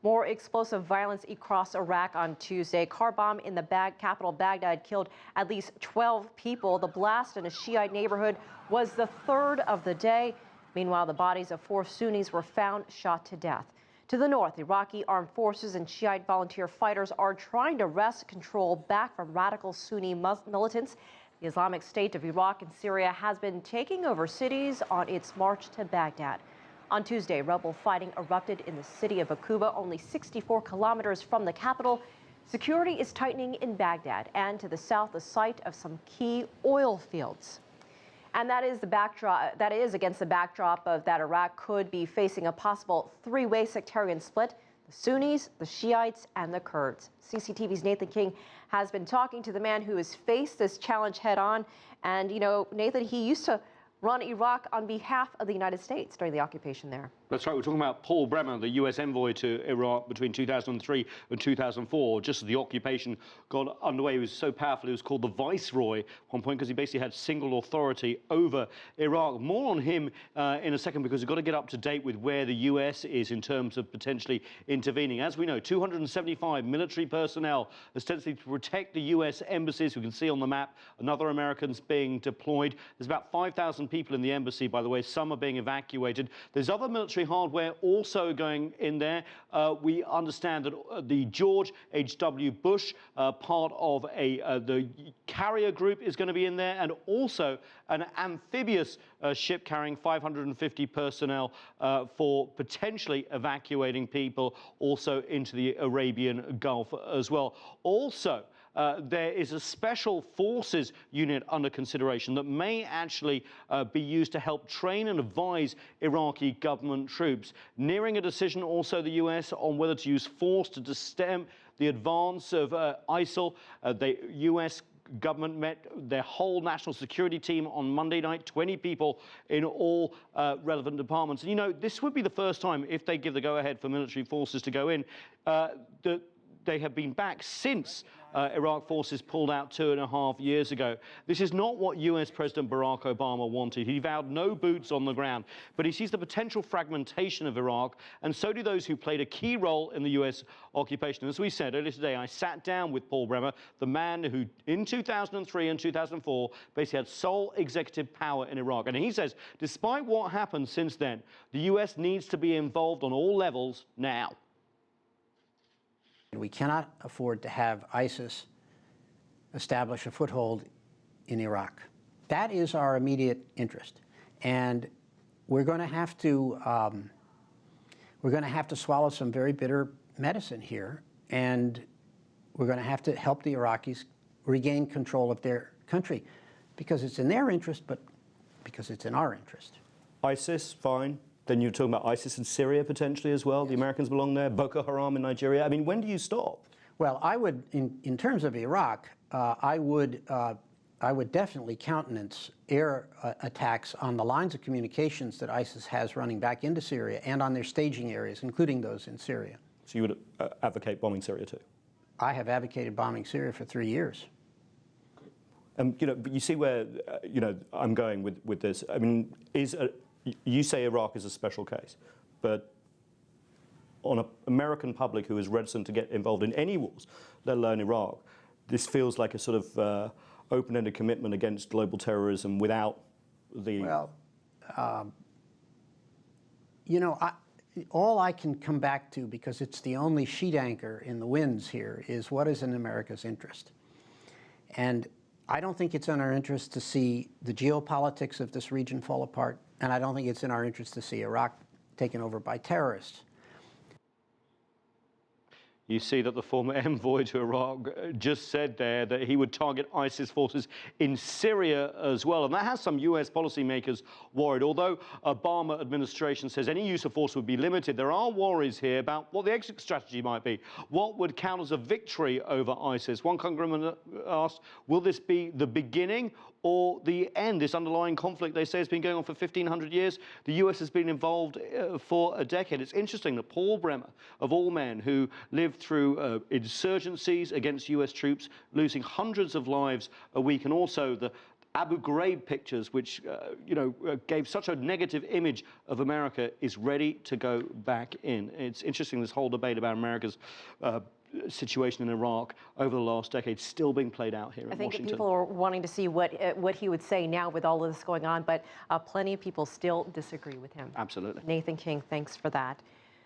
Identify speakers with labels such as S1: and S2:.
S1: More explosive violence across Iraq on Tuesday. Car bomb in the capital Baghdad killed at least 12 people. The blast in a Shiite neighborhood was the third of the day. Meanwhile, the bodies of 4 Sunnis were found shot to death. To the north, Iraqi armed forces and Shiite volunteer fighters are trying to wrest control back from radical Sunni militants. The Islamic State of Iraq and Syria has been taking over cities on its march to Baghdad. On Tuesday, rebel fighting erupted in the city of Baquba, only 64 kilometers from the capital. Security is tightening in Baghdad and to the south, the site of some key oil fields. And that is against the backdrop of that Iraq could be facing a possible 3-way sectarian split: the Sunnis, the Shiites, and the Kurds. CCTV's Nathan King has been talking to the man who has faced this challenge head on. And, you know, Nathan, he used to run Iraq on behalf of the United States during the occupation there.
S2: That's right. We're talking about Paul Bremer, the U.S. envoy to Iraq between 2003 and 2004. Just as the occupation got underway, he was so powerful, he was called the Viceroy at one point because he basically had single authority over Iraq. More on him in a second, because we've got to get up to date with where the U.S. is in terms of potentially intervening. As we know, 275 military personnel ostensibly to protect the U.S. embassies. We can see on the map another Americans being deployed. There's about 5,000 people in the embassy, by the way. Some are being evacuated. There's other military hardware also going in there. We understand that the George H.W. Bush, part of the carrier group, is going to be in there, and also an amphibious ship carrying 550 personnel for potentially evacuating people also into the Arabian Gulf as well. Also, there is a special forces unit under consideration that may actually be used to help train and advise Iraqi government troops. Nearing a decision also, the US, on whether to use force to stem the advance of ISIL. The US government met their whole national security team on Monday night, 20 people in all relevant departments. And, you know, this would be the first time, if they give the go-ahead for military forces to go in, that they have been back since Iraq forces pulled out 2.5 years ago. This is not what US President Barack Obama wanted. He vowed no boots on the ground, but he sees the potential fragmentation of Iraq, and so do those who played a key role in the US occupation. As we said earlier today, I sat down with Paul Bremer, the man who in 2003 and 2004 basically had sole executive power in Iraq. And he says, despite what happened since then, the US needs to be involved on all levels now.
S3: We cannot afford to have ISIS establish a foothold in Iraq. That is our immediate interest, and we're going to have to swallow some very bitter medicine here, and we're going to have to help the Iraqis regain control of their country, because it's in their interest, but because it's in our interest.
S2: ISIS, fine. Then you're talking about ISIS in Syria potentially as well. Yes. The Americans belong there. Boko Haram in Nigeria. I mean, when do you stop?
S3: Well, I would, in terms of Iraq, I would definitely countenance air attacks on the lines of communications that ISIS has running back into Syria and on their staging areas, including those in Syria.
S2: So you would advocate bombing Syria too? I
S3: have advocated bombing Syria for 3 years.
S2: You know, but you see where you know I'm going with this. I mean, you say Iraq is a special case, but on an American public who is reticent to get involved in any wars, let alone Iraq, this feels like a sort of open-ended commitment against global terrorism without the...
S3: Well, you know, all I can come back to, because it's the only sheet anchor in the winds here, is what is in America's interest. And I don't think it's in our interest to see the geopolitics of this region fall apart, and I don't think it's in our interest to see Iraq taken over by terrorists.
S2: You see that the former envoy to Iraq just said there that he would target ISIS forces in Syria as well. And that has some US policymakers worried. Although Obama administration says any use of force would be limited, there are worries here about what the exit strategy might be. What would count as a victory over ISIS? One congressman asked, will this be the beginning or the end? This underlying conflict, they say, has been going on for 1,500 years. The US has been involved for a decade. It's interesting that Paul Bremer, of all men, who lived through insurgencies against US troops, losing hundreds of lives a week, and also the Abu Ghraib pictures, which gave such a negative image of America, is ready to go back in. It's interesting, this whole debate about America's situation in Iraq over the last decade still being played out here in Washington.
S1: I think people are wanting to see what he would say now with all of this going on, but plenty of people still disagree with him.
S2: Absolutely.
S1: Nathan King, thanks for that.